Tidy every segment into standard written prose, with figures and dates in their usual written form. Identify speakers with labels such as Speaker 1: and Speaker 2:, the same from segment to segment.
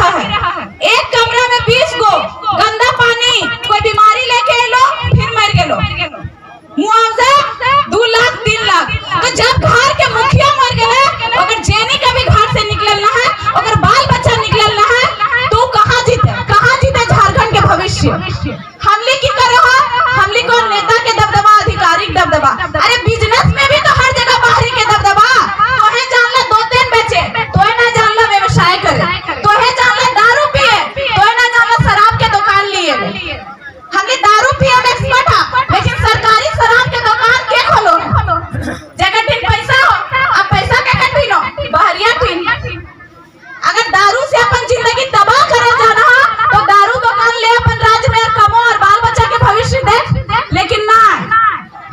Speaker 1: रहा है। एक कमरा में 20 गो, गंदा पानी, कोई बीमारी लेके लो फिर मर गेलो, मुआवजा 2 लाख 3 लाख। तो जब घर के मुखिया मर गए, अगर जेनी का भी घर से निकलना है, अगर बाल बच्चा निकलना है, तो कहाँ जीते झारखंड के भविष्य। हमली की करो, हमली को नेता के दबदबा, आधिकारिक दबदबा। अरे बिजनेस में भी तो हर जगह बाहरी के दबदबा। तोहे जानला 2-3 बेचे, तोहे ना जानला व्यवसाय करे, तोहे जानला दारू पिए, तोहे ना जानला शराब के दुकान लिए। हमने दारू पिए में एक्सपर्ट है, लेकिन सरकारी शराब के दुकान के खोलो जगह दिन पैसा हो, अब पैसा के कटिनो बहरिया तीन। अगर दारू से अपन जिंदगी तबाह करे जाना तो दारू दुकान ले अपन राज्य में कमो और बाल बच्चा के भविष्य देख। लेकिन ना,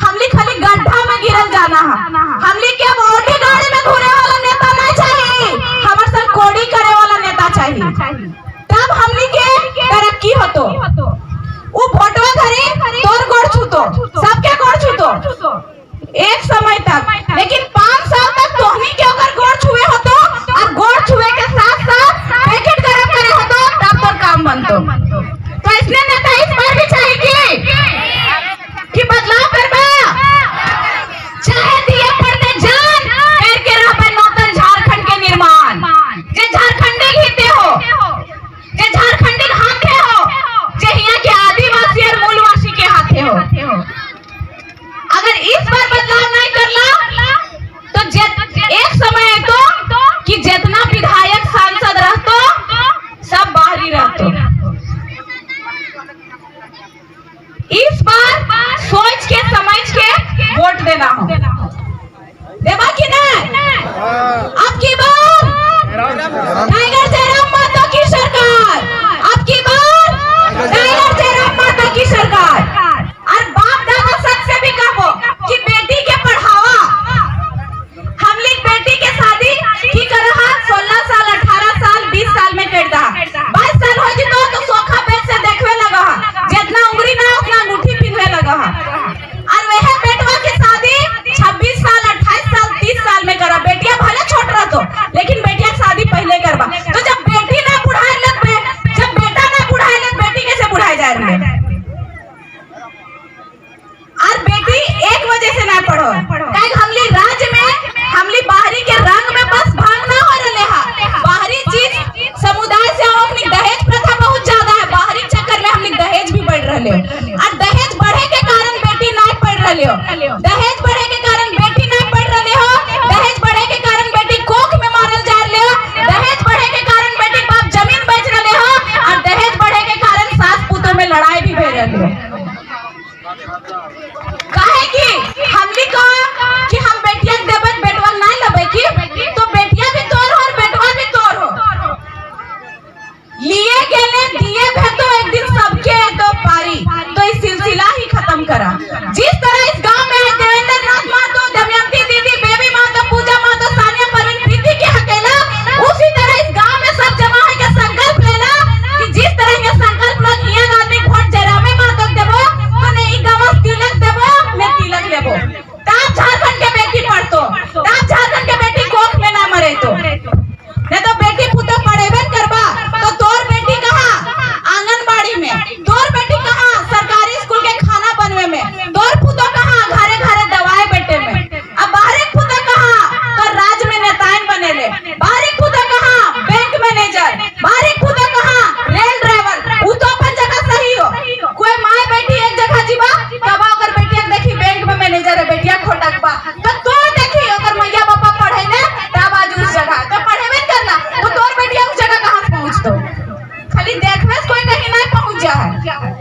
Speaker 1: हमली खाली गड्ढा में गिरल जाना है। हमली के ऑडी गाड़ी में घूरे वाला नेता नहीं चाहिए, हमारे साथ कोड़ी करे वाला नेता चाहिए, तब हमली के तरक्की होतो। वो फोटो धरी तोर गोड़ छूतो, सबके गोड़ छूतो एक समय तक, लेकिन 5 साल तक तोहनी के अगर गोड़ छुए होतो और गोड़ छुए के साथ साथ पैकेट गरम करे होतो, तब तो काम बनतो। तो इसने नेता इस बार भी चाहिए कि बदलाव करबा, चाहे दिए पड़ते जान करके रहबे नूतन झारखंड के निर्माण। जे झारखंडी गीते हो, जे झारखंडी हाथे हो, जे यहाँ के आदिवासी और मूलवासी के हाथे हो। अगर इस बार बदलाव नहीं करला तो एक समय तो कि जितना विधायक सांसद रहतो सब बाहरी रहतो। इस बार सोच के समझ के वोट देना हो, देवा कि नहीं? अब की बार टाइगर जयराम माता की सरकार, अब की बार टाइगर जयराम माता की सरकार। और बाप दादा सच से भी कहो कि बेटी के पढ़ावा, हम लोग बेटी के शादी की कर रहा 16 साल 18 साल 20 साल में कर दा, 22 साल हो जितो तो सोखा पेट से देखवे लगा, जितना उंगली ना उतना अंगूठी पिनवे लगा। और वह बेटवा की शादी 26 साल 28 साल 30 साल में करा। बेटिया भले छोट रहा तो, लेकिन बेटिया की शादी पहले करवा। तो जब बेटी ना बुढ़ाए लग, जब बेटा ना बुढ़ाए लग, बेटी कैसे बुढ़ाए जा रही है? और बेटी एक वजह से ना पढ़ो, काहे हमली राज्य में हमली बाहरी के रंग में बस भागना हो रहे हा। बाहरी चीज समुदाय से हम अपनी दहेज प्रथा बहुत ज्यादा है, बाहरी चक्कर में हमली दहेज भी बढ़ रहे हो। और दहेज बढ़े के कारण बेटी नहीं पढ़ रहे हो, दहेज बढ़े के कारण बेटी नहीं पढ़ रहे हो, दहेज बढ़े के कारण बेटी कोख में मारल जा रहे हो, दहेज बढ़े के कारण बेटी बाप जमीन बेच रहे हो, और दहेज बढ़े के कारण सास पुतों में लड़ाई भी हो रही हो। काहे कि हमली कहा कि हम बेटिया देबे, बेटवा नहीं लबे की, तो बेटिया भी तोर हो और बेटवा भी तोर हो। लिए गेले दिए भे तो एक दिन सबके तो पारी, तो इस सिलसिला ही खत्म करा। जिस तरह इस गांव में देवेंद्र नाथ मातो, दमयंती दीदी, बेबी मातो, पूजा मातो, सानिया परवीन प्रीति के हकेला, उसी तरह इस गांव में सब जमा है के संकल्प लेना कि जिस तरह के संकल्प लोग हिया आदमी वोट जयरामे मातो देबो, तो नहीं गांव तिलक देबो, मैं तिलक लेबो, तब झारखंड के बेटी पढ़तो, तब झारखंड के बेटी कोख में ना मरे। तो नहीं तो बेटी पुतो पढ़ेबे करबा, तो तोर बेटी कहाँ आंगनबाड़ी में, तोर बेटी कहाँ सरकारी स्कूल के खाना बनवे में, तोर पुतो कहाँ घरे घरे दवाई बेटे में। अब बाहरी पुतो कहाँ तो राज्य में नेताएं बनेले, बाहरी पुतो कहाँ बैंक मैनेजर, बाहरी पुतो कहाँ रेल ड्राइवर। वो तो अपन जगह सही हो, कोई माँ बेटी एक जगह जीवा तब अगर बेटिया देखी बैंक में मैनेजर है, बेटिया खोटक बा, तो देखी अगर मैया पापा पढ़े ने तब आज उस जगह तो पढ़ेबे करना, तो तोर बेटिया उस जगह कहाँ पहुँच दो, खाली देखने से कोई कहीं नहीं पहुँच जा है।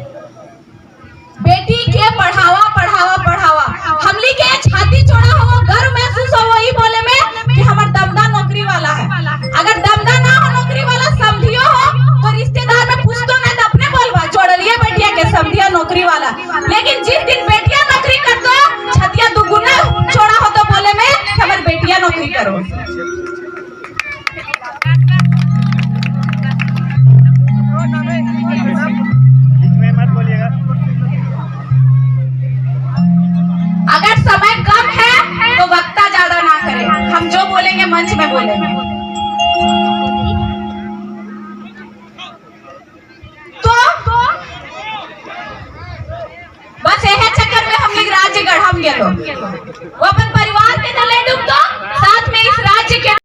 Speaker 1: बेटी के पढ़ावा पढ़ावा पढ़ावा, हमली के छाती चौड़ा हो, गर्व महसूस हो वही बोले में कि हमार दमदा नौकरी वाला है। अगर दमदा ना हो नौकरी वाला समझियो हो तो रिश्तेदार में पूछतो नहीं तो अपने बोलवा जोड़लिए बेटिया के समझिया नौकरी वाला। लेकिन जिस दिन बेटिया नौकरी करतो छतिया दुगुना चौड़ा हो तो बोले में हमार बेटिया नौकरी करो। अगर समय कम है तो वक्ता ज्यादा ना करें, हम जो बोलेंगे मंच में बोलेंगे। गेलो, वो अपन परिवार के न ले डूबतो